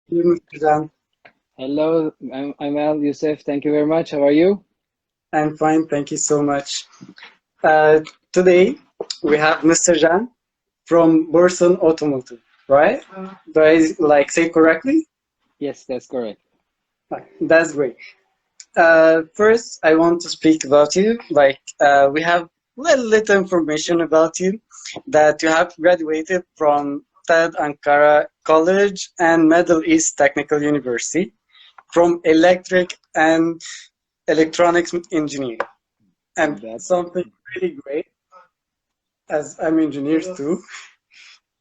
You, Mr. Jan. Hello, I'm Al Youssef. Thank you very much. How are you? I'm fine, thank you so much. Today we have Mr. Jan from Borusan Automotive, right? Do I say correctly? Yes, that's correct. That's great. First, I want to speak about you. We have little information about you that you have graduated from TED Ankara College and Middle East Technical University from Electric and Electronics Engineering. And That something really great, as I'm engineers too.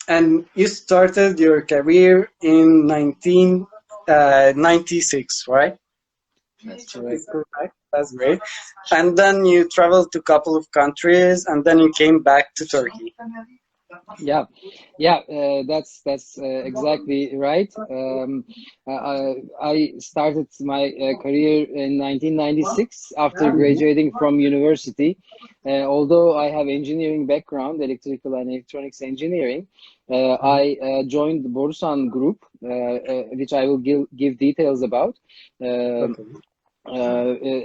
And you started your career in 1996, right? that's Is correct. correct. That's great. And then you traveled to a couple of countries, and then you came back to Turkey. Yeah, that's exactly right. I started my career in 1996 after Mhm. graduating from university. Although I have engineering background, electrical and electronics engineering, I joined the Borusan Group, which I will give details about. Um Okay.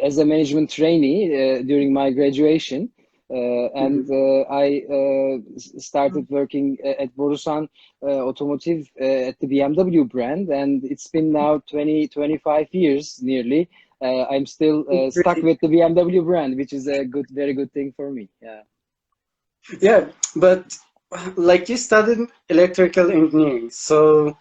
as a management trainee during my graduation. And Mhm. I started working at Borusan Automotive at the BMW brand, and it's been now 25 years nearly. I'm still It's stuck really, with the BMW brand, which is a very good thing for me. Yeah. yeah, but like you studied electrical engineering, so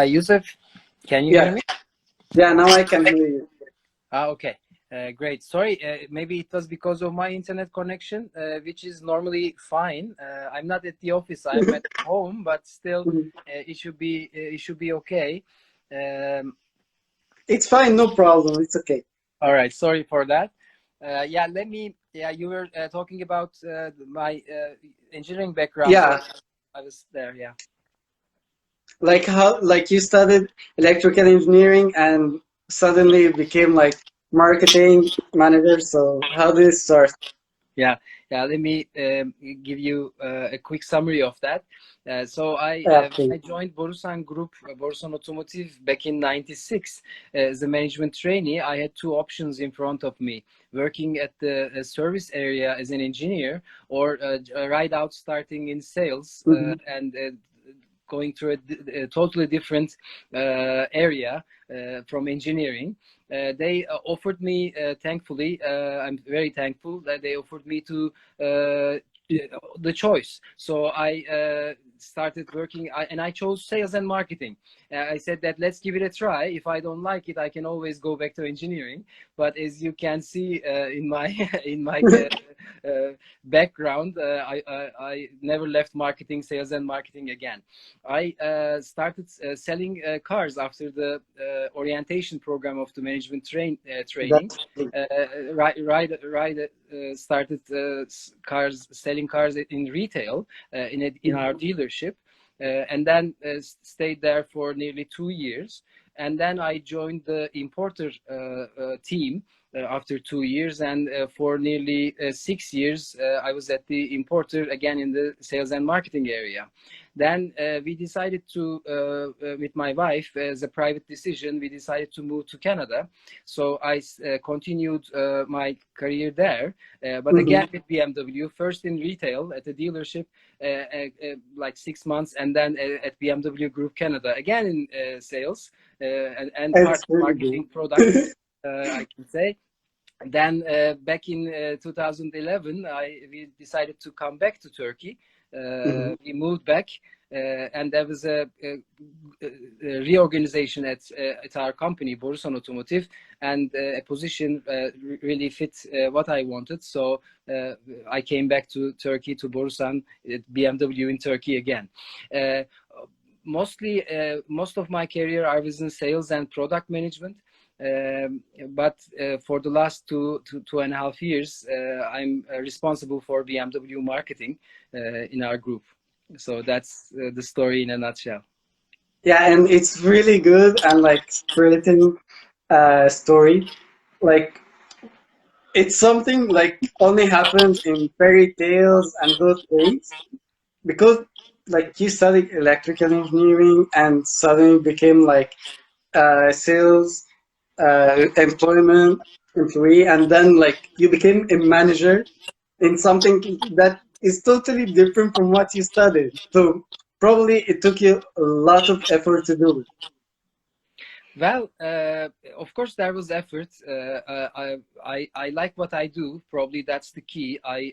Yusuf, can you hear yeah, me? yeah. Now I can hear you. Okay. Great. Sorry, maybe it was because of my internet connection, which is normally fine. I'm not at the office. I'm at home, but still, it should be okay. Um, It's fine, no problem. It's okay. all right. Sorry for that. Yeah, let me. Yeah, you were talking about my engineering background, so Yeah, I was there. Yeah. like how like you studied electrical engineering and suddenly became like marketing manager. So how did it start? Yeah, yeah. Let me give you a quick summary of that. So Yeah, when I joined Borusan Group, Borusan Automotive back in '96 as a management trainee, I had two options in front of me: working at the service area as an engineer, or right out starting in sales hmm and going through a totally different area from engineering. They offered me, thankfully, I'm very thankful that they offered me to the choice. So I started working, and I chose sales and marketing. I said that let's give it a try. If I don't like it, I can always go back to engineering. But as you can see in my in my background, I never left marketing, sales, and marketing again. I started selling cars after the orientation program of the management training. That's good. Started cars selling cars in retail in our dealership, and then stayed there for nearly 2 years. And then I joined the importer team after 2 years, and for nearly 6 years, I was at the importer again in the sales and marketing area. Then we decided to, with my wife, as a private decision, we decided to move to Canada. So I continued my career there, but hmm again with BMW, first in retail at a dealership, like 6 months, and then at BMW Group Canada, again in sales and part It's of really marketing good. product, I can say. Then back in 2011, we decided to come back to Turkey Mhm. We moved back, and there was a reorganization at our company, Borusan Automotive, and a position really fit what I wanted. So I came back to Turkey, to Borusan, BMW in Turkey again. Uh, most of my career I was in sales and product management. But for the last two and a half years, I'm responsible for BMW marketing in our group. So that's the story in a nutshell. Yeah, and it's really good and like thrilling story. Like it's something like only happens in fairy tales and those things because like you studied electrical engineering and suddenly became like sales employee, and then like you became a manager in something that is totally different from what you studied. So probably it took you a lot of effort to do it. Well, of course, there was effort. I like what I do. Probably that's the key. I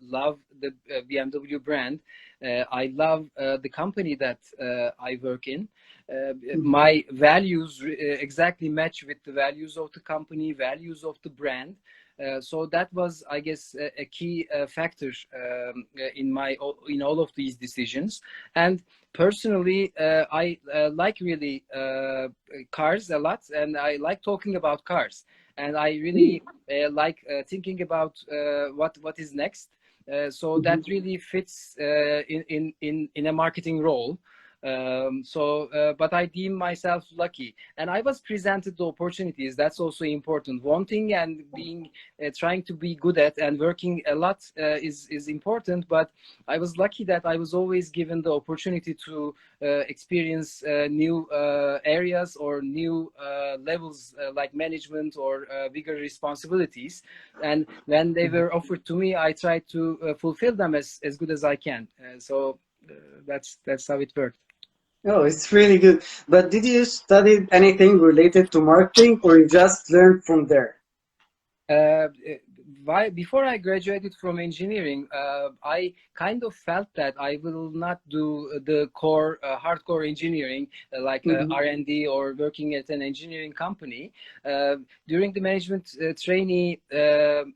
love the BMW brand. I love the company that I work in. My values exactly match with the values of the company, values of the brand. So that was, I guess, a key factor in all of these decisions. And personally, I like really cars a lot, and I like talking about cars. And I really like thinking about what is next. So that Mhm. really fits in a marketing role. But I deem myself lucky, and I was presented the opportunities. That's also important. Wanting and being, trying to be good at and working a lot is important. But I was lucky that I was always given the opportunity to experience new areas or new levels like management or bigger responsibilities. And when they were offered to me, I tried to fulfill them as good as I can. That's how it worked. Oh, it's really good. But did you study anything related to marketing or you just learned from there? Uh, before I graduated from engineering, I kind of felt that I will not do the core, hardcore engineering like Mhm. R&D or working at an engineering company. Uh, During the management trainee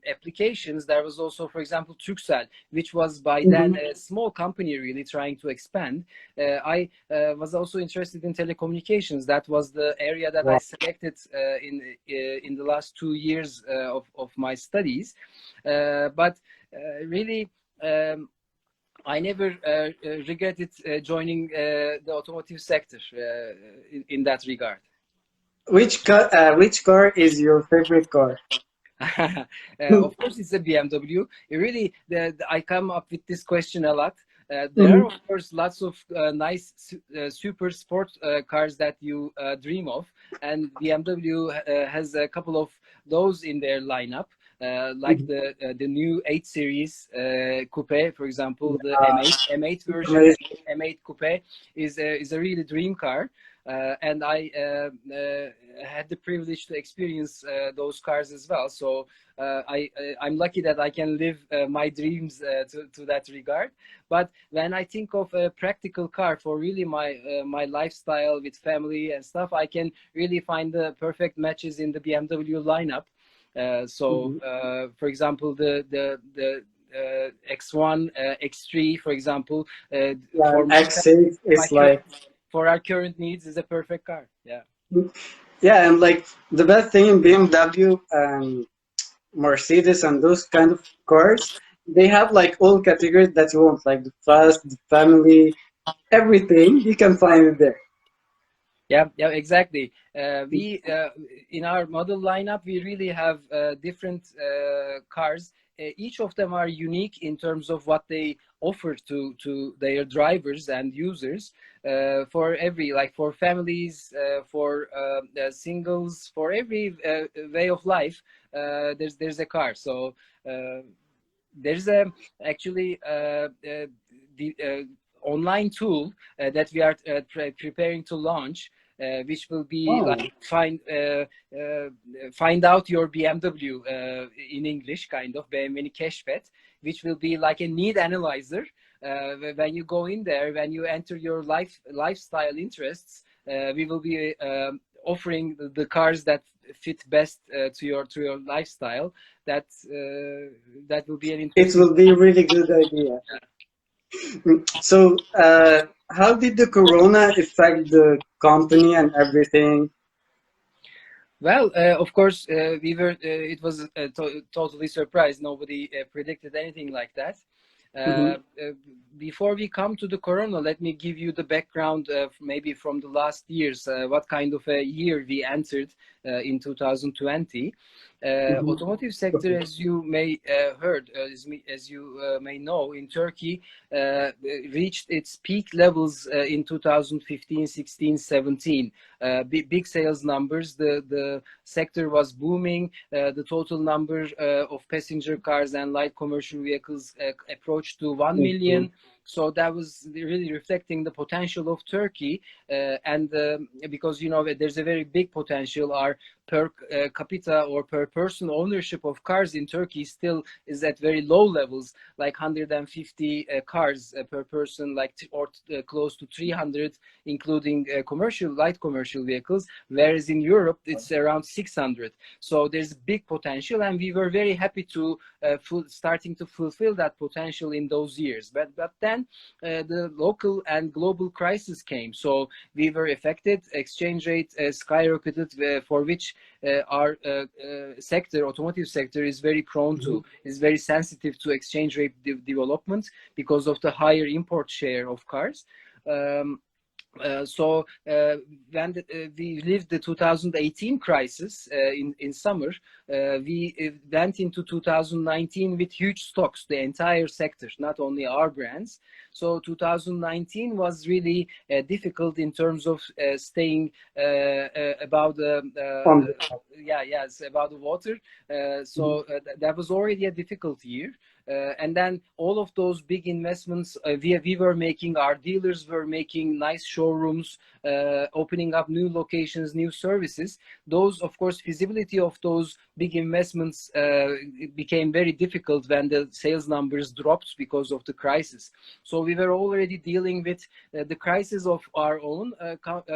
applications, there was also, for example, Turkcell, which was by then Mhm. a small company really trying to expand. I was also interested in telecommunications. That was the area that I Wow. selected in the last 2 years of my studies. But really, I never regretted joining the automotive sector in that regard. Which car is your favorite car? Of course, it's a BMW. It really, I come up with this question a lot. There are, Mhm. of course, lots of nice super sport cars that you dream of, and BMW has a couple of those in their lineup. Like Mhm. the new 8 Series Coupe, for example, the Yeah, M8 it's version, amazing. M8 Coupe is a really dream car. And I had the privilege to experience those cars as well. So I'm lucky that I can live my dreams to that regard. But when I think of a practical car for really my lifestyle with family and stuff, I can really find the perfect matches in the BMW lineup. Mhm. For example, the X1, X3, for example, Yeah, for an my X6 my is like, for our current needs is a perfect car. Yeah. yeah, and like the best thing in BMW and Mercedes and those kind of cars, they have like all categories that you want, like the fast, the family, everything. You can find it there. Yeah, yeah, exactly. We in our model lineup, we really have different cars. Each of them are unique in terms of what they offer to their drivers and users. For every, like for families, for singles, for every way of life, there's a car. So uh, there's a actually the online tool that we are preparing to launch, which will be Oh, like find out your BMW in English, kind of BMW Keşfet, which will be like a need analyzer. when you go in there, when you enter your lifestyle interests, we will be offering the cars that fit best to your lifestyle. That will be an It interesting. will be a really good idea. So, how did the corona affect the company and everything? Well, of course, we were. It was totally surprised. Nobody predicted anything like that. Hmm. Uh, uh, Before we come to the corona, let me give you the background, maybe from the last years. What kind of a year we entered in 2020? Hmm. Automotive sector, Okay. as you may heard, as you may know, in Turkey, reached its peak levels in 2015, 16, 17. Big sales numbers. The sector was booming. The total number of passenger cars and light commercial vehicles approached to 1 Okay. million. So that was really reflecting the potential of Turkey, and because there's a very big potential. Our per capita or per person ownership of cars in Turkey still is at very low levels, like 150 cars per person, like or close to 300, including light commercial vehicles, whereas in Europe it's around 600. So there's big potential, and we were very happy to starting to fulfill that potential in those years. But then the local and global crisis came, so we were affected. Exchange rate skyrocketed, for which our sector, automotive sector, is very prone to, is very sensitive to exchange rate development because of the higher import share of cars. Um, when we lived the 2018 crisis in summer, we went into 2019 with huge stocks, the entire sector, not only our brands. So 2019 was really difficult in terms of staying about the On the yes, about the water. That was already a difficult year. And then all of those big investments we were making, our dealers were making nice showrooms, opening up new locations, new services. Those, of course, feasibility of those big investments became very difficult when the sales numbers dropped because of the crisis. So we were already dealing with the crisis of our own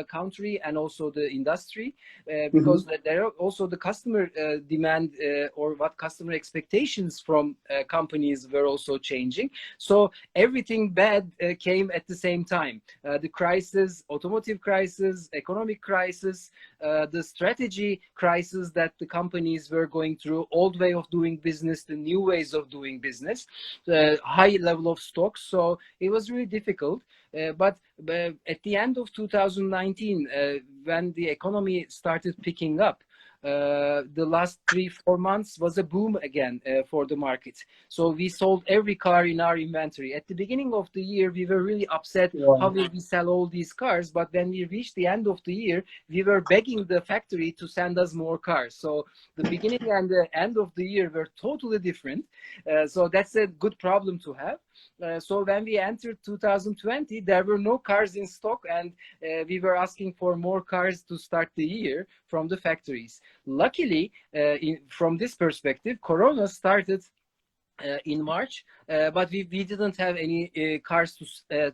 country and also the industry, hmm because there are also the customer demand or what customer expectations from companies were also changing. So everything bad came at the same time. The crisis, automotive crisis, economic crisis, the strategy crisis that the companies were going through, old way of doing business, the new ways of doing business, high level of stocks. So it was really difficult. But at the end of 2019, when the economy started picking up, the last 3-4 months was a boom again for the market. So we sold every car in our inventory. At the beginning of the year, we were really upset. How Wow. will we sell all these cars? But when we reached the end of the year, we were begging the factory to send us more cars. So the beginning and the end of the year were totally different. So that's a good problem to have. So when we entered 2020, there were no cars in stock, and we were asking for more cars to start the year from the factories. Luckily, from this perspective, Corona started in March, but we didn't have any cars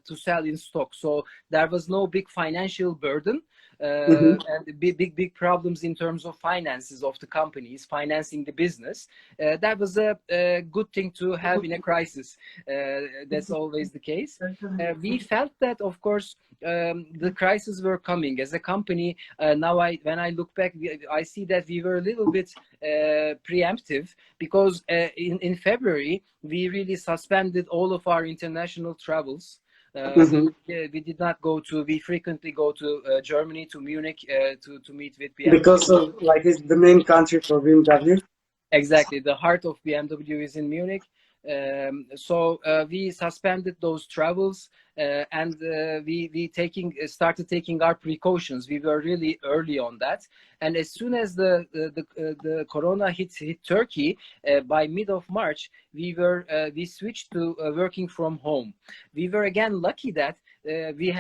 to sell in stock, so there was no big financial burden. Hmm. And big problems in terms of finances of the companies financing the business. That was a good thing to have in a crisis. That's always the case. We felt that, of course, the crises were coming. As a company, now when I look back, I see that we were a little bit preemptive, because in February we really suspended all of our international travels. Hmm. We did not go to. We frequently go to Germany, to Munich, to meet with Because BMW. of like it's the main country for BMW. Exactly, the heart of BMW is in Munich. So we suspended those travels, and we started taking our precautions. We were really early on that, and as soon as the corona hit Turkey, by mid of March, we switched to working from home. We were again lucky that we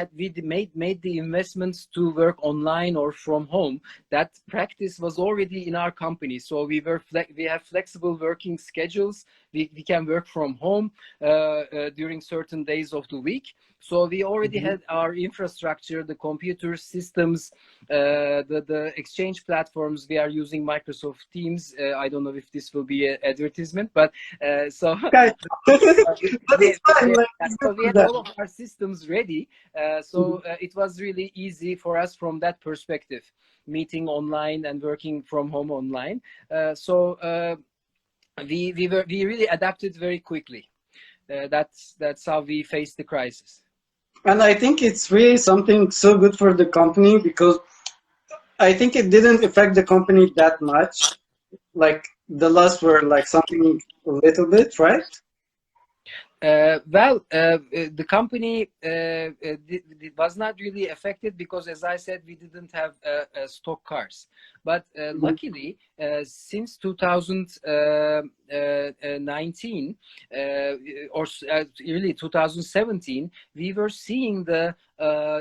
made the investments to work online or from home. That practice was already in our company, so we have flexible working schedules. we can work from home during certain days of the week. So we already Mhm. had our infrastructure, the computer systems, the exchange platforms. We are using Microsoft Teams. I don't know if this will be an advertisement, but so Okay. But we, it's fine. we, Like, it's good so we for had that. all of our systems ready. Mhm. It was really easy for us from that perspective, meeting online and working from home online. We really adapted very quickly. That's how we faced the crisis. And I think it's really something so good for the company because I think it didn't affect the company that much. Like the loss were like something a little bit, right? The company was not really affected because, as I said, we didn't have stock cars. But Mhm. luckily, since 2019 or really 2017, we were seeing the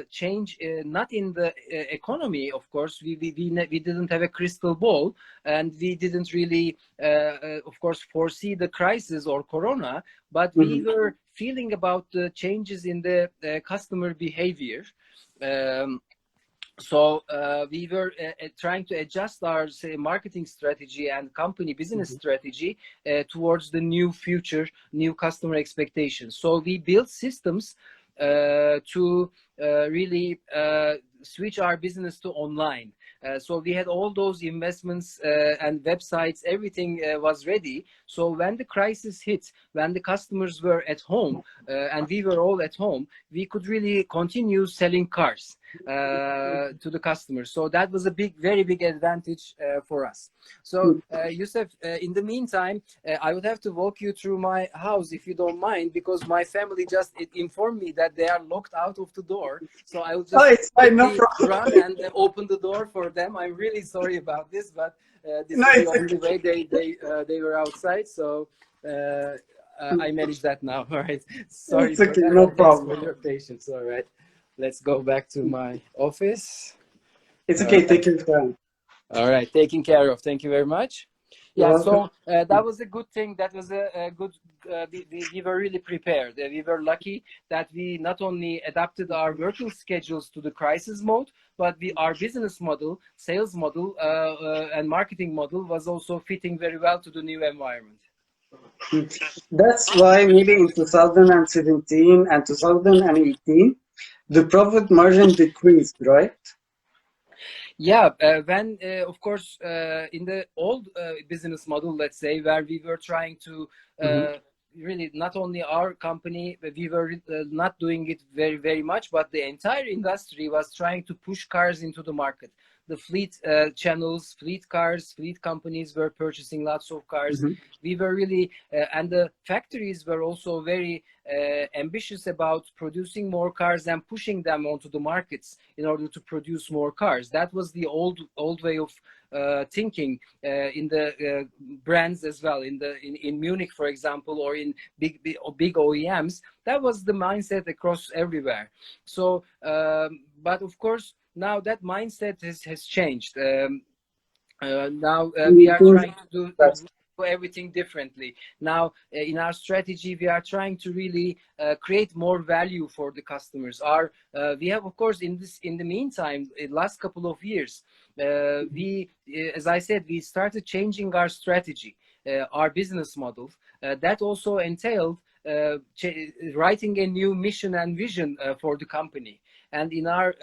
change, not in the economy, of course. We didn't have a crystal ball, and we didn't really, of course, foresee the crisis or corona, but we Mhm. were feeling about the changes in the customer behavior. Um, we were trying to adjust our, say, marketing strategy and company business Mhm. strategy towards the new future, new customer expectations. So we built systems to really switch our business to online. So we had all those investments and websites, everything was ready. So when the crisis hit, when the customers were at home and we were all at home, we could really continue selling cars to the customers. So that was a very big advantage for us. So, Yusuf, in the meantime, I would have to walk you through my house if you don't mind, because my family just informed me that they are locked out of the door. So I will Oh, just it's fine, no quickly problem. run and open the door for them. I'm really sorry about this, but this No, is the it's only okay. way they were outside. So I manage that now. All right. Sorry It's for okay, that, no and thanks for problem. your patience. All right. Let's go back to my office. It's All okay, right. take your time. All right. Taken care of. Thank you very much. You're Yeah, welcome. so that was a good thing. That was a good, we were really prepared. We were lucky that we not only adapted our working schedules to the crisis mode, but our business model, sales model, and marketing model was also fitting very well to the new environment. That's why maybe in 2017 and 2018, the profit margin decreased, right? Yeah, when of course in the old business model, let's say, where we were trying to Mhm. really, not only our company, but we were not doing it very much, but the entire industry was trying to push cars into the market. The fleet channels, fleet cars, fleet companies were purchasing lots of cars. Mhm. We were really, and the factories were also very ambitious about producing more cars and pushing them onto the markets in order to produce more cars. That was the old way of thinking in the brands as well. In Munich, for example, or in big OEMs, that was the mindset across everywhere. So, but of course, now that mindset has changed. Now we are Things trying to that's do everything differently. Now in our strategy, we are trying to really create more value for the customers. We have, of course, in the meantime, in the last couple of years, as I said, we started changing our strategy, our business model. That also entailed writing a new mission and vision for the company. And in our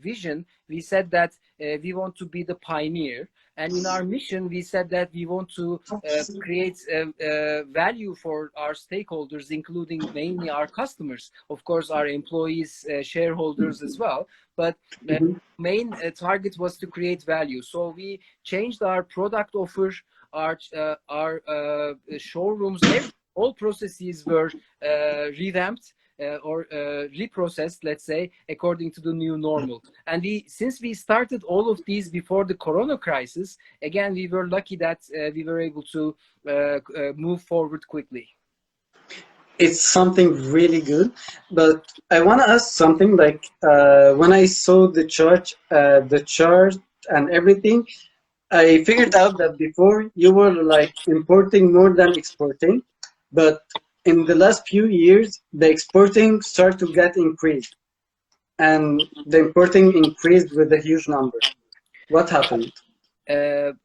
vision, we said that we want to be the pioneer. And in our mission, we said that we want to create value for our stakeholders, including mainly our customers, of course, our employees, shareholders as well. But Mhm. main target was to create value. So we changed our product offer, our showrooms, all processes were revamped or reprocessed, let's say, according to the new normal. And since we started all of these before the Corona crisis, again, we were lucky that we were able to move forward quickly. It's something really good, but I want to ask something like when I saw the chart and everything, I figured out that before you were like importing more than exporting, but in the last few years, the exporting started to get increased and the importing increased with a huge number. What happened? There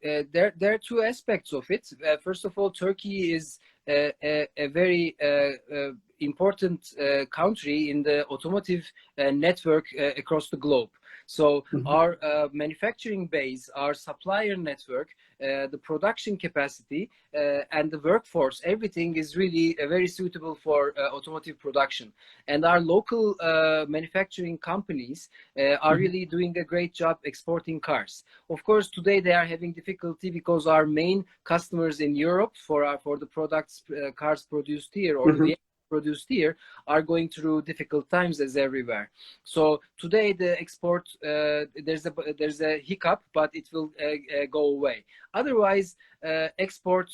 are two aspects of it. First of all, Turkey is a very important country in the automotive network across the globe. So Mhm. our manufacturing base, our supplier network, the production capacity, and the workforce, everything is really very suitable for automotive production. And our local manufacturing companies are Mhm. really doing a great job exporting cars. Of course, today they are having difficulty because our main customers in Europe for the products cars produced here or the Mhm. vehicles produced here are going through difficult times as everywhere. So today the export there's a hiccup, but it will go away. Otherwise, export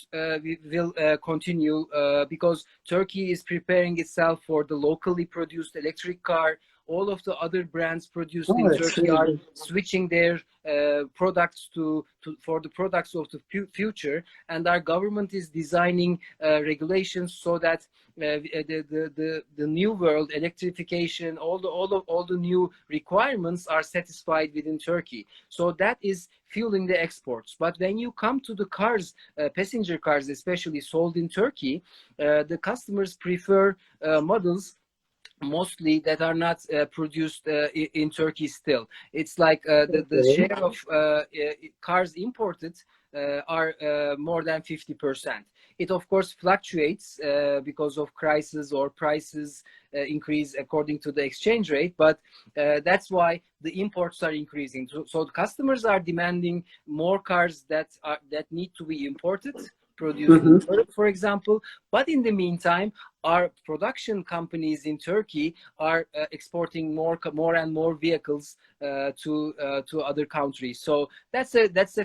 will continue because Turkey is preparing itself for the locally produced electric car. All of the other brands produced Oh, in it's Turkey really are good. switching their products for the products of the future, and our government is designing regulations so that the new world electrification, all the new requirements are satisfied within Turkey. So that is fueling the exports. But when you come to the cars, passenger cars especially sold in Turkey, the customers prefer models mostly that are not produced in Turkey still. It's like the Okay. share of cars imported are more than 50%. It of course fluctuates because of crisis or prices increase according to the exchange rate, but that's why the imports are increasing. So the customers are demanding more cars that need to be imported, produced in Mhm. Europe, for example. But in the meantime, our production companies in Turkey are exporting more and more vehicles to other countries. So that's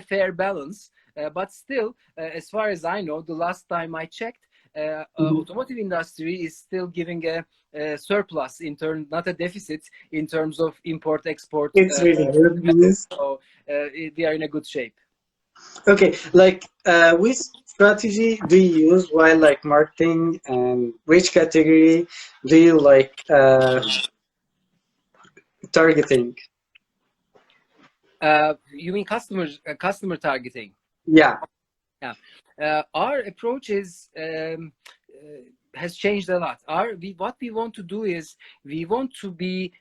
a fair balance. But still, as far as I know, the last time I checked, Mhm. automotive industry is still giving a surplus in terms, not a deficit in terms of import export It's really good methods. news. So we are in a good shape. Okay, like which strategy do you use while like marketing, and which category do you like targeting? You mean customer targeting? Yeah. Yeah, our approach is has changed a lot. What we want to do is we want to be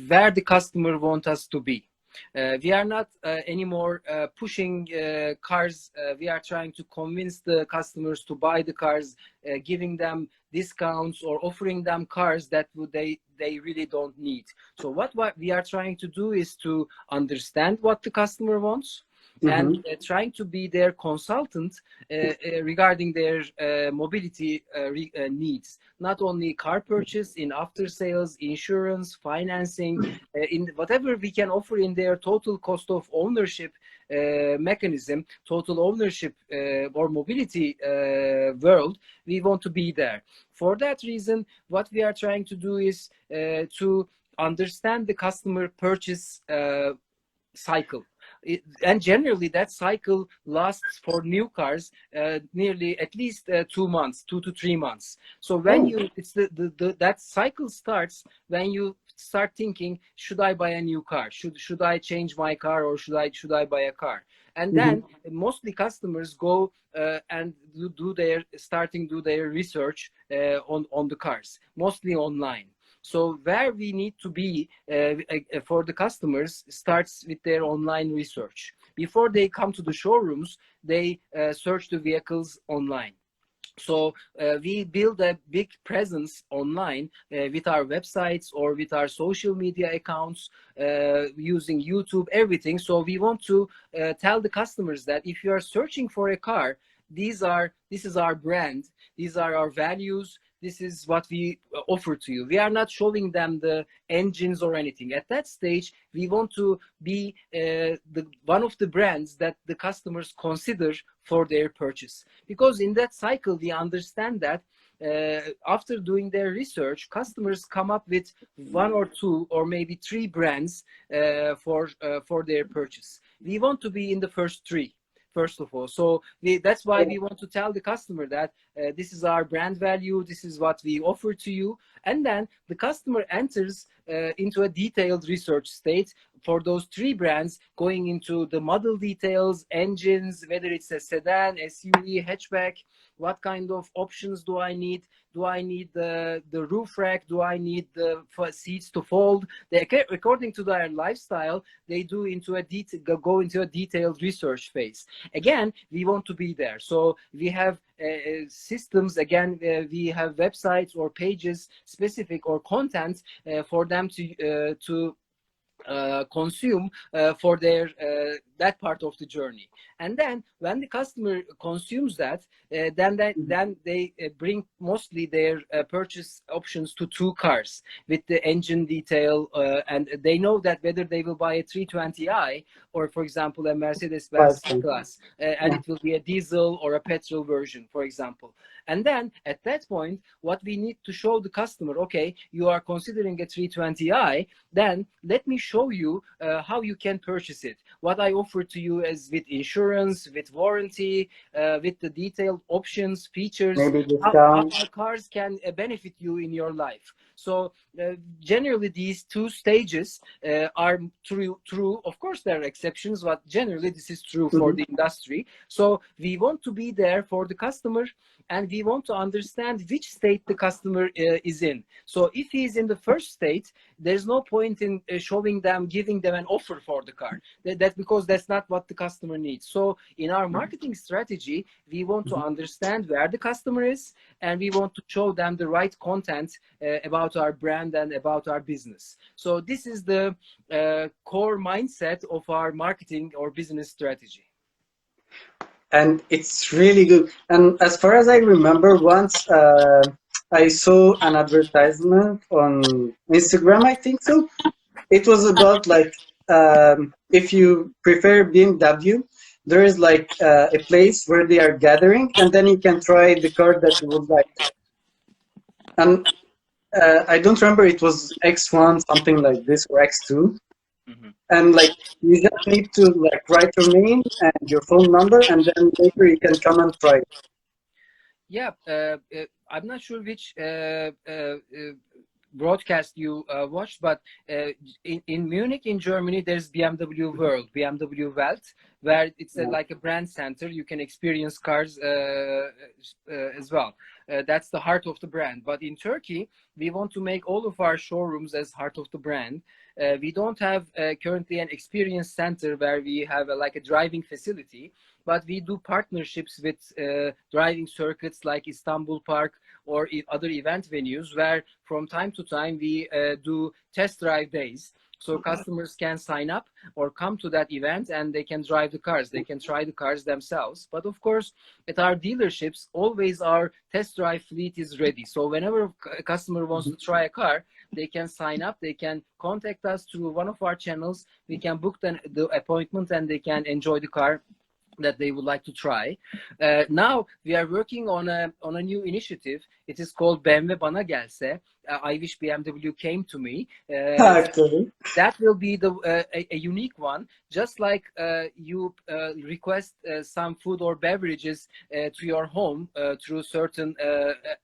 where the customer want us to be. We are not anymore pushing cars. We are trying to convince the customers to buy the cars, giving them discounts or offering them cars that they really don't need. So what we are trying to do is to understand what the customer wants and Mm-hmm. trying to be their consultant regarding their mobility needs. Not only car purchase, in after sales, insurance, financing, in whatever we can offer in their total cost of ownership mechanism, total ownership or mobility world, we want to be there. For that reason, what we are trying to do is to understand the customer purchase cycle. And generally that cycle lasts for new cars nearly at least 2 months, 2 to 3 months. So when Oh. you it's that cycle starts when you start thinking, should I buy a new car, should I change my car, or should I buy a car? And Mm-hmm. then mostly customers go and do their research on the cars, mostly online. So where we need to be for the customers starts with their online research. Before they come to the showrooms, they search the vehicles online. So we build a big presence online with our websites or with our social media accounts, using YouTube, everything. So we want to tell the customers that if you are searching for a car, this is our brand, these are our values, this is what we offer to you. We are not showing them the engines or anything. At that stage, we want to be the one of the brands that the customers consider for their purchase. Because in that cycle, we understand that after doing their research, customers come up with one or two or maybe three brands for their purchase. We want to be in the first three. first of all. So that's why we want to tell the customer that this is our brand value, this is what we offer to you. And then the customer enters into a detailed research state for those three brands, going into the model details, engines, whether it's a sedan, SUV, hatchback, what kind of options do I need? Do I need the roof rack? Do I need the seats to fold? According to their lifestyle, they go into a detailed research phase. Again, we want to be there. So we have systems. Again, we have websites or pages specific or content for them to consume for their that part of the journey. And then when the customer consumes that, then they bring mostly their purchase options to two cars with the engine detail, and they know that whether they will buy a 320i or, for example, a Mercedes-Benz C-Class, and it will be a diesel or a petrol version, for example. And then at that point, what we need to show the customer, okay, you are considering a 320i, then let me show you how you can purchase it. What I offer to you is with insurance, with warranty, with the detailed options, features, how our cars can benefit you in your life. So generally these two stages are true. Of course, there are exceptions, but generally this is true for the industry. So we want to be there for the customer, and we want to understand which state the customer is in. So if he is in the first state, there's no point in giving them an offer for the car. That's because that's not what the customer needs. So in our marketing strategy, we want to understand where the customer is, and we want to show them the right content about our brand and about our business. So this is the core mindset of our marketing or business strategy. And it's really good. And as far as I remember, once I saw an advertisement on Instagram, I think so. It was about like if you prefer BMW, there is like a place where they are gathering, and then you can try the car that you would like. And I don't remember, it was X1, something like this, or X2. And like you just need to like write your name and your phone number, and then later you can come and try. Yeah, I'm not sure which broadcast you watched, but in Munich, in Germany, there's BMW World, BMW Welt, where it's like a brand center. You can experience cars as well. That's the heart of the brand. But in Turkey, we want to make all of our showrooms as heart of the brand. We don't have currently an experience center where we have like a driving facility, but we do partnerships with driving circuits like Istanbul Park or other event venues, where from time to time we do test drive days. So customers can sign up or come to that event, and they can drive the cars. They can try the cars themselves. But of course, at our dealerships, always our test drive fleet is ready. So whenever a customer wants to try a car, they can sign up. They can contact us through one of our channels. We can book the appointment, and they can enjoy the car that they would like to try. Now we are working on a new initiative. It is called BMW Bana Gelse. I wish BMW came to me. That will be a unique one. Just like you request some food or beverages to your home through certain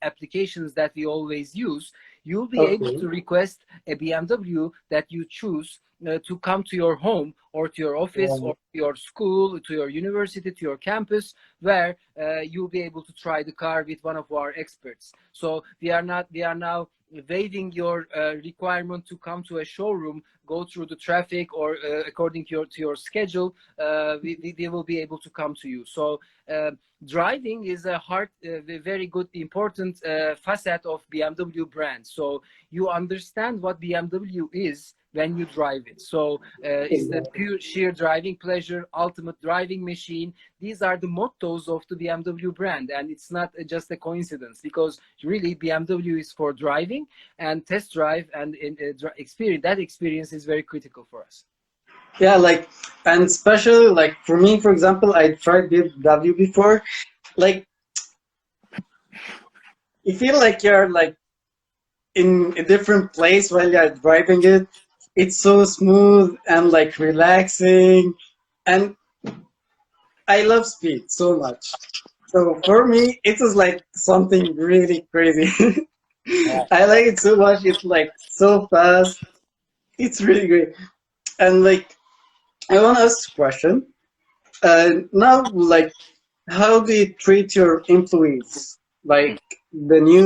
applications that we always use, you'll be able to request a BMW that you choose to come to your home or to your office or to your school, to your university, to your campus, where you'll be able to try the car with one of our experts. So we are now waiving your requirement to come to a showroom, go through the traffic, or according to your schedule, we will be able to come to you. So driving is a very good, important facet of BMW brand. So you understand what BMW is when you drive it. So it's the pure sheer driving pleasure, ultimate driving machine. These are the mottos of the BMW brand, and it's not just a coincidence, because really BMW is for driving, and test drive and experience. That experience is very critical for us. Yeah, like, and especially like for me, for example, I tried BMW before. Like, you feel like you're like in a different place while you're driving it. It's so smooth and like relaxing, and I love speed so much. So for me, it was like something really crazy. Yeah. I like it so much. It's like so fast. It's really great. And like, I want to ask a question. Now, like, how do you treat your employees? Like the new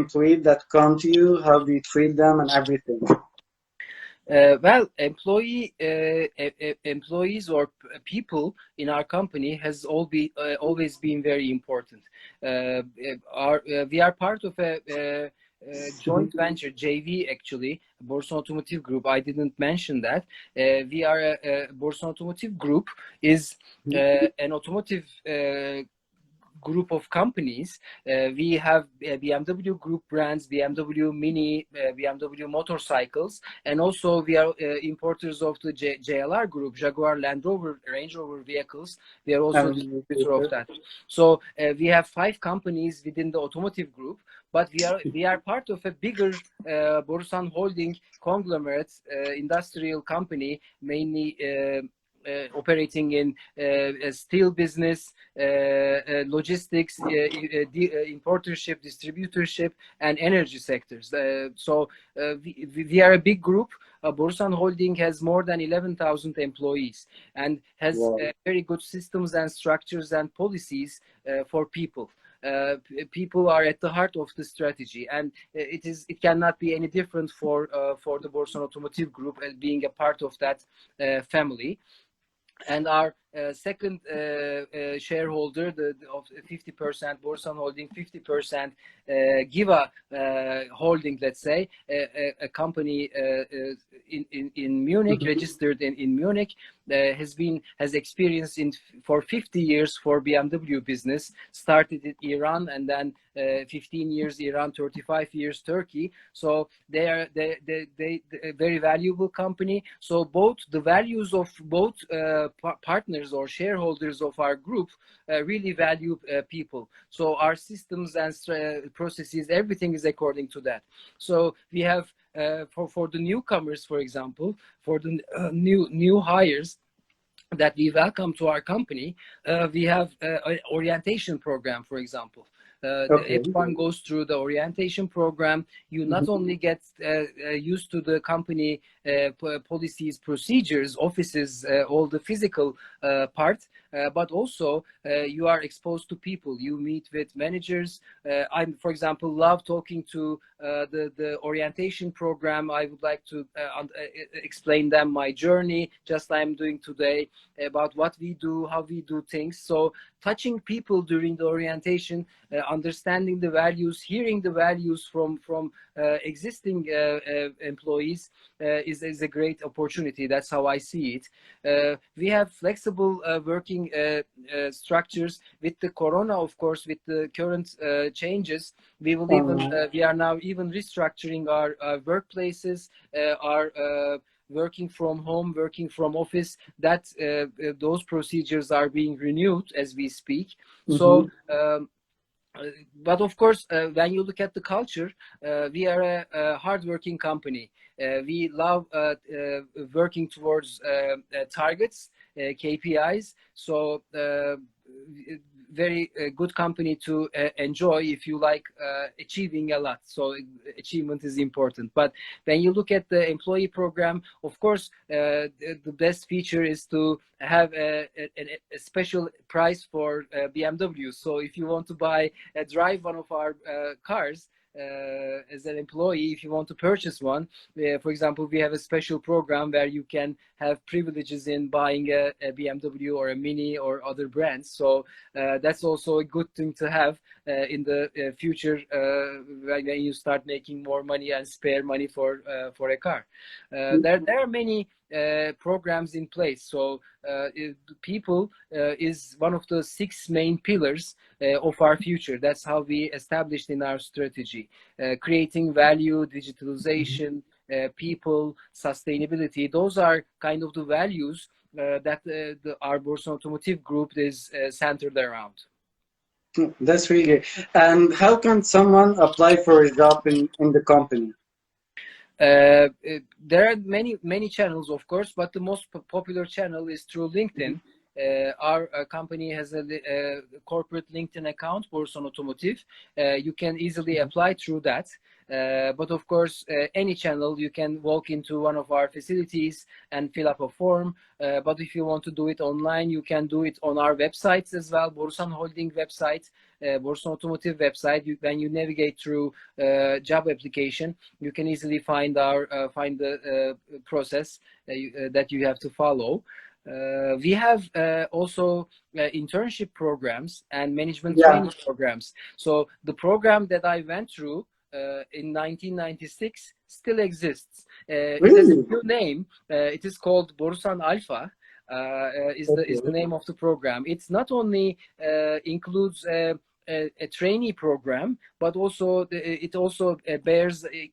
employee that come to you, how do you treat them and everything? Well, employees or people in our company has always been very important. We are part of a joint venture JV, actually, Borusan Automotive Group. I didn't mention that. We are a Borusan Automotive Group is an automotive group of companies. We have BMW Group brands, BMW Mini, BMW motorcycles, and also we are importers of the JLR Group, Jaguar, Land Rover, Range Rover vehicles. We are also distributor of that. So we have 5 companies within the automotive group, but we are part of a bigger Borusan Holding conglomerate, industrial company, mainly operating in steel business, logistics, importership, distributorship, and energy sectors. We are a big group. Borusan Holding has more than 11,000 employees and has Wow. very good systems and structures and policies for people. People are at the heart of the strategy, and it cannot be any different for the Borusan Automotive Group as being a part of that family. And our second shareholder of 50%, Borusan Holding, 50%, Giva Holding, let's say, a company in Munich, registered in Munich, has experience for 50 years for BMW business. Started in Iran, and then 15 years Iran, 35 years Turkey. So they are a very valuable company. So both the values of both partners or shareholders of our group really value people. So our systems and processes, everything is according to that. So we have for the newcomers, for example, for the new hires that we welcome to our company, we have an orientation program, for example. Okay. Everyone goes through the orientation program. You not only get used to the company policies, procedures, offices, all the physical part, but also you are exposed to people. You meet with managers. For example, love talking to the orientation program. I would like to explain them my journey, just like I'm doing today, about what we do, how we do things. So touching people during the orientation, understanding the values, hearing the values from existing employees is a great opportunity. That's how I see it. We have flexible working structures. With the corona, of course, with the current changes, we are now even restructuring our workplaces, our working from home, working from office, that those procedures are being renewed as we speak. So but of course, when you look at the culture, we are a hardworking company. We love working towards targets, KPIs. So very good company to enjoy if you like achieving a lot. So achievement is important. But when you look at the employee program, of course, the best feature is to have a special price for BMW. So if you want to drive one of our cars, as an employee, if you want to purchase one, for example, we have a special program where you can have privileges in buying a BMW or a Mini or other brands. So that's also a good thing to have in the future when you start making more money and spare money for a car. There are many programs in place. So people is one of the 6 main pillars of our future. That's how we established in our strategy. Creating value, digitalization, people, sustainability. Those are kind of the values that our Borusan Automotive Group is centered around. That's really good. And how can someone apply for a job in the company? There are many channels, of course, but the most popular channel is through LinkedIn. Our company has a corporate LinkedIn account, Borusan Automotive. You can easily apply through that. But of course, any channel, you can walk into one of our facilities and fill up a form. But if you want to do it online, you can do it on our websites as well, Borusan Holding website, Borusan Automotive website. When you navigate through job application, you can easily find the process that you have to follow. We have also internship programs and management Yeah, training programs. So the program that I went through in 1996 still exists. It has a really? new name. It is called Borusan Alpha. Is the Okay. name of the program. It's not only includes a trainee program, but also it also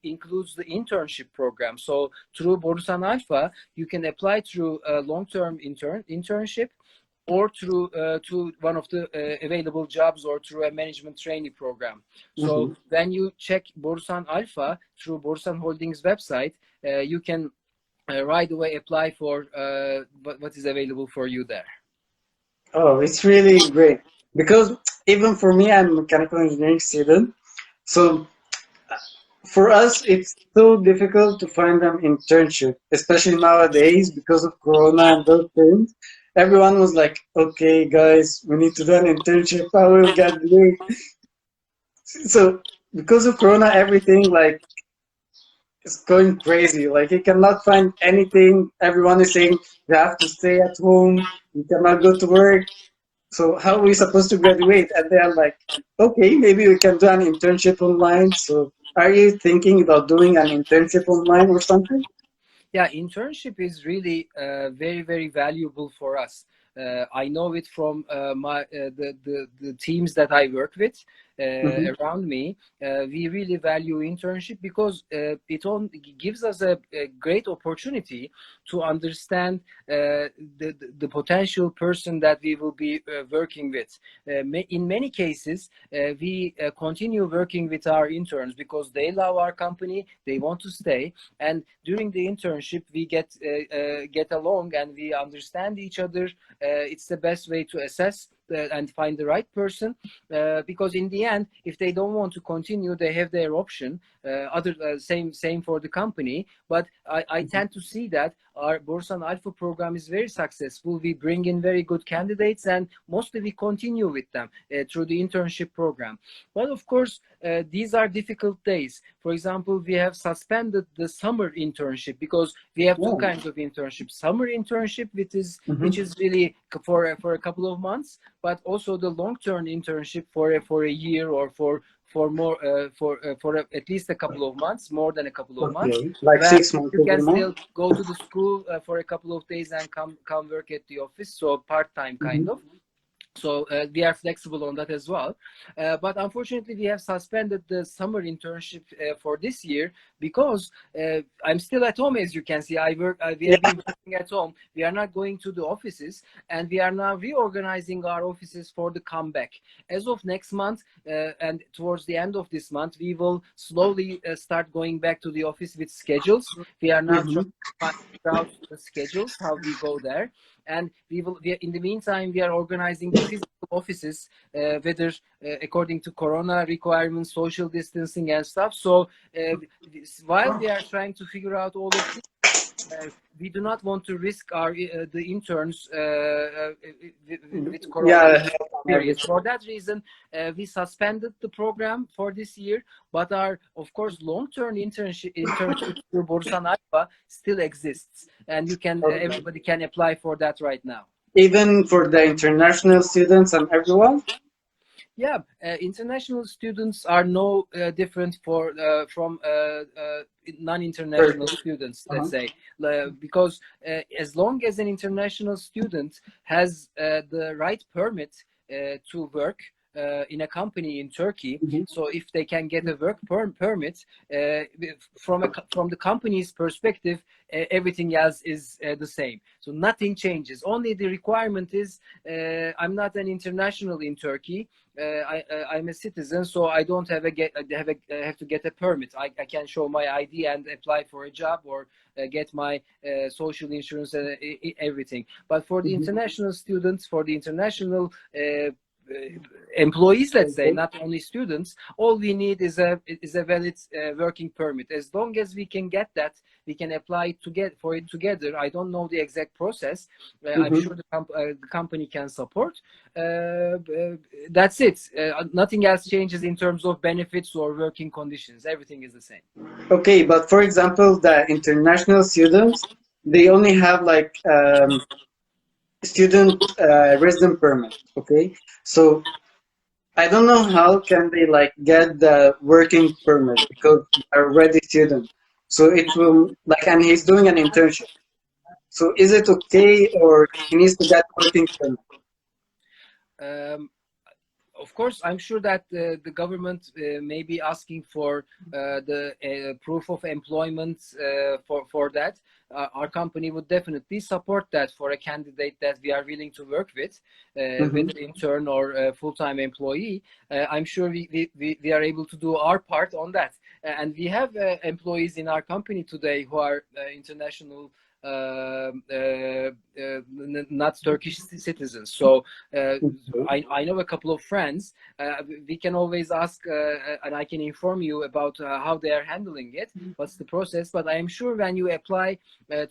includes the internship program. So through Borusan Alpha, you can apply through a long-term internship, or through to one of the available jobs, or through a management trainee program. So Mhm. when you check Borusan Alpha through Borusan Holdings website, you can right away apply for what is available for you there. Oh, it's really great because even for me, I'm a mechanical engineering student. So for us, it's so difficult to find an internship, especially nowadays because of Corona and those things. Everyone was like, "Okay, guys, we need to do an internship. I will get late." So because of Corona, everything like is going crazy. Like you cannot find anything. Everyone is saying you have to stay at home. You cannot go to work. So how are we supposed to graduate? And they're like, okay, maybe we can do an internship online. So are you thinking about doing an internship online or something? Yeah, internship is really very, very valuable for us. I know it from the teams that I work with Hmm. around me. We really value internship because it gives us a great opportunity to understand the potential person that we will be working with. In many cases, we continue working with our interns because they love our company, they want to stay, and during the internship we get along and we understand each other. It's the best way to assess and find the right person, because in the end, if they don't want to continue, they have their option. Same for the company. But I tend to see that our Borusan Alpha program is very successful. We bring in very good candidates, and mostly we continue with them through the internship program. But of course, these are difficult days. For example, we have suspended the summer internship because we have two Yeah. kinds of internship: summer internship, which Hmm. is really for a couple of months, but also the long-term internship for a year, or for more at least a couple of months, more than a couple of months, Okay. Like where 6 months you can every month. still go to the school for a couple of days and come work at the office. So part-time kind Hmm. of. So we are flexible on that as well. But unfortunately, we have suspended the summer internship for this year because I'm still at home. As you can see, we have Yeah. been working at home. We are not going to the offices, and we are now reorganizing our offices for the comeback. As of next month, and towards the end of this month, we will slowly start going back to the office with schedules. We are now trying Hmm. to find out the schedules, how we go there, and in the meantime, we are organizing the physical offices, whether according to corona requirements, social distancing and stuff. So while we are trying to figure out all of this, we do not want to risk our the interns with corona Yeah. in this Health and period. For everything. that reason, we suspended the program for this year, but our, of course, long-term internship through Borusan Alpha still exists, and you can Okay. everybody can apply for that right now. Even for the international students and everyone. Yeah, international students are no different from non-international Perfect. students, let's Uh-huh. say, because as long as an international student has the right permit to work, in a company in Turkey. Mhm. So if they can get a work permit, from the company's perspective, everything else is the same. So nothing changes. Only the requirement is I'm not an international in Turkey. I'm a citizen, so I don't have have to get a permit. I can show my ID and apply for a job, or get my social insurance and everything. But for the Mhm. international students, for the international employees, let's say, Okay. not only students, all we need is a valid working permit. As long as we can get that, we can apply to get for it together. I don't know the exact process. I'm Mhm. sure the company can support. That's it. Nothing else changes in terms of benefits or working conditions. Everything is the same. Okay, but for example, the international students, they only have like student resident permit. Okay, so I don't know how can they like get the working permit because they're already student. So it will like, and he's doing an internship. So is it okay, or he needs to get working permit? Um, of course, I'm sure that the government may be asking for the proof of employment for that. Our company would definitely support that for a candidate that we are willing to work with, Mm-hmm. whether intern or full-time employee. I'm sure we are able to do our part on that. And we have employees in our company today who are international, not Turkish citizens. So I know a couple of friends. We can always ask, and I can inform you about how they are handling it. What's the process? But I am sure when you apply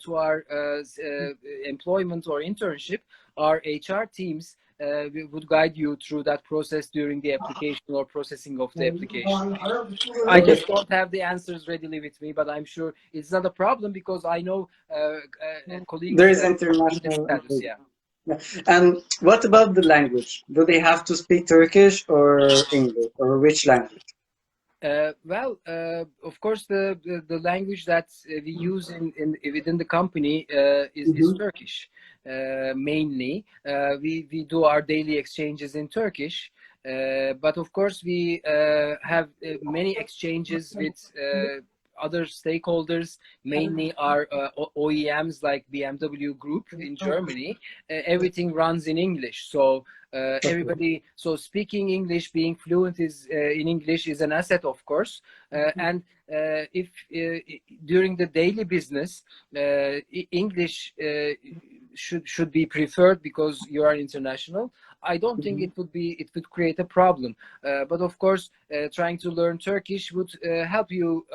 to our employment or internship, our HR teams we would guide you through that process during the application or processing of the application. I Okay, just don't have the answers readily with me, but I'm sure it's not a problem because I know there colleagues is in this international status. employee. Yeah. Yeah. And what about the language? Do they have to speak Turkish or English, or which language? Well, of course, the language that we use in within the company is Mm-hmm. Turkish mainly. We do our daily exchanges in Turkish, but of course we have many exchanges with other stakeholders, mainly our OEMs like BMW Group in Germany. Everything runs in English, so Okay. everybody, so speaking English, being fluent is in English is an asset, of course. And if during the daily business, English should be preferred because you are international. I don't think Mm-hmm. it would create a problem. But of course, trying to learn Turkish would help you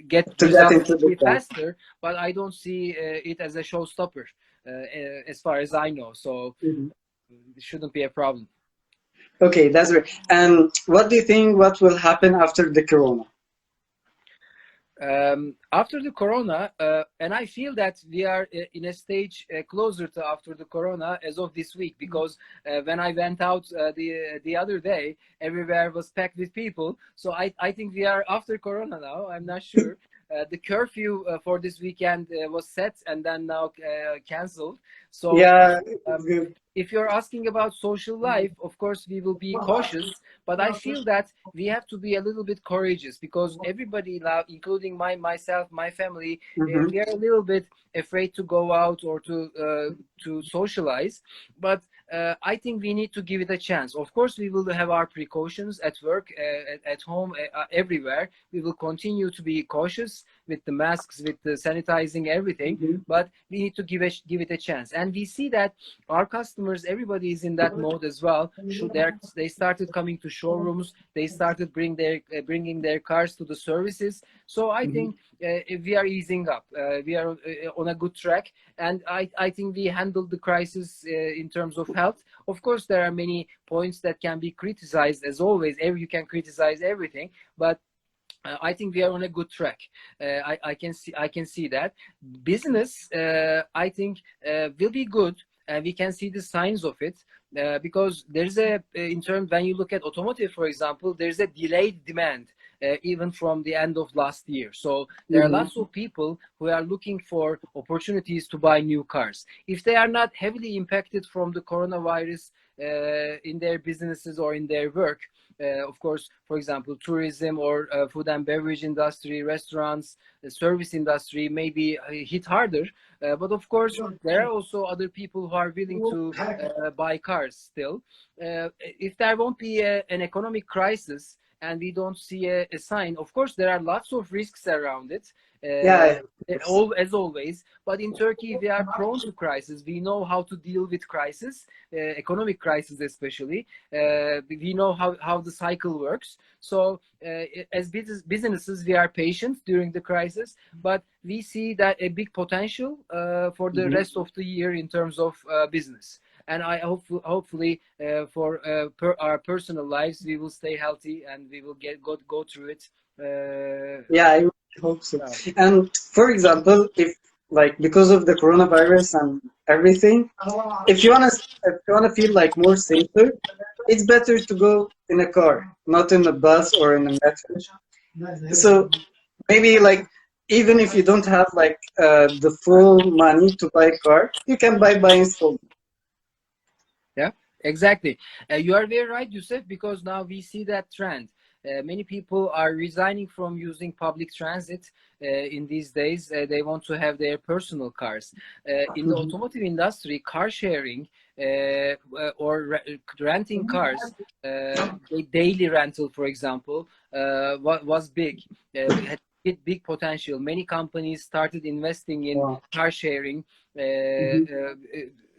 get To get results into the quickly class. faster. But I don't see it as a showstopper, as far as I know. So Mhm. it shouldn't be a problem. Okay, that's great. And what do you think what will happen after the corona? After the corona, and I feel that we are in a stage closer to after the corona as of this week, because when I went out the other day, everywhere was packed with people. So I think we are after corona now. I'm not sure. The curfew for this weekend was set and then now canceled. So Yeah, it's um, good. if you're asking about social life, of course we will be cautious, but I feel that we have to be a little bit courageous because everybody now, including myself, my family, Mm-hmm. we are a little bit afraid to go out or to socialize. But I think we need to give it a chance. Of course, we will have our precautions at work, at home, everywhere. We will continue to be cautious with the masks, with the sanitizing, everything. Mm-hmm. But we need to give it a chance, and we see that our customers, everybody is in that mode as well. They started coming to showrooms, they started bringing their cars to the services. So I Mm-hmm. think we are easing up, we are on a good track, and I think we handled the crisis in terms of health. Of course there are many points that can be criticized, as always. You can criticize everything, but I think we are on a good track. I can see that business. I think will be good. We can see the signs of it because there's a in terms when you look at automotive, for example, there's a delayed demand. even from the end of last year. So there are lots of people who are looking for opportunities to buy new cars. If they are not heavily impacted from the coronavirus in their businesses or in their work, of course, for example, tourism or food and beverage industry, restaurants, the service industry may be hit harder. But of course, there are also other people who are willing to buy cars still. If there won't be an economic crisis and we don't see a sign, of course, there are lots of risks around it. Yeah. As always, but in Turkey we are prone to crisis. We know how to deal with crisis, economic crisis especially. We know how the cycle works. So as businesses, we are patient during the crisis, but we see that a big potential for the rest of the year in terms of business. And I hopefully for our personal lives, we will stay healthy and we will go through it. Yeah, I hope so. And for example, if like because of the coronavirus and everything, if you wanna feel like more safer, it's better to go in a car, not in a bus or in a metro. So maybe like even if you don't have like the full money to buy a car, you can buy by installment. Yeah, exactly. You are very right, Yusuf, because now we see that trend. Many people are resigning from using public transit in these days. They want to have their personal cars. In the automotive industry, car sharing or renting cars, daily rental, for example, was big. Had big potential. Many companies started investing in Wow. car sharing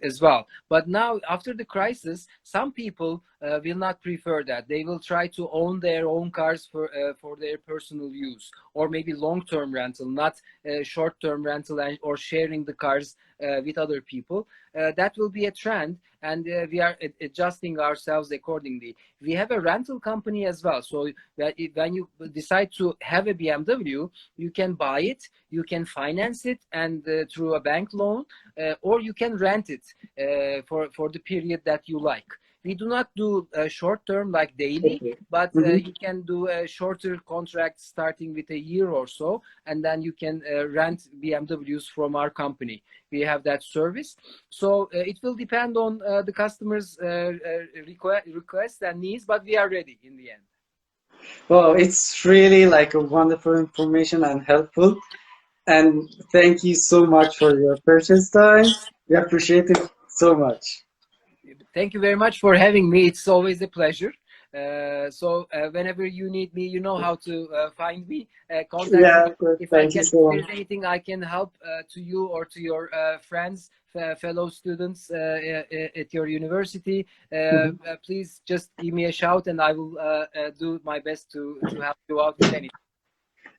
as well. But now, after the crisis, some people will not prefer that. They will try to own their own cars for their personal use, or maybe long-term rental, not short-term rental or sharing the cars with other people. That will be a trend, and we are adjusting ourselves accordingly. We have a rental company as well. So when you decide to have a BMW, you can buy it, you can finance it, and through a bank loan, or you can rent it for the period that you like. We do not do short term like daily, but you can do a shorter contract starting with a year or so, and then you can rent BMWs from our company. We have that service. So it will depend on the customer's requests and needs, but we are ready in the end. Well, it's really like a wonderful information and helpful. And thank you so much for your precious time. We appreciate it so much. Thank you very much for having me. It's always a pleasure. So whenever you need me, you know how to find me, contact Yeah, me. of course. If Thank you if so there's much. anything I can help to you or to your friends, fellow students at your university, Mhm. please just give me a shout and I will do my best to help you out with anything.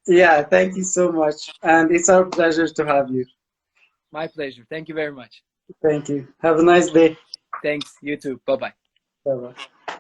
Yeah, thank you so much. And it's our pleasure to have you. My pleasure. Thank you very much. Thank you. Have a nice day. Thanks. You too. Bye bye. Bye bye.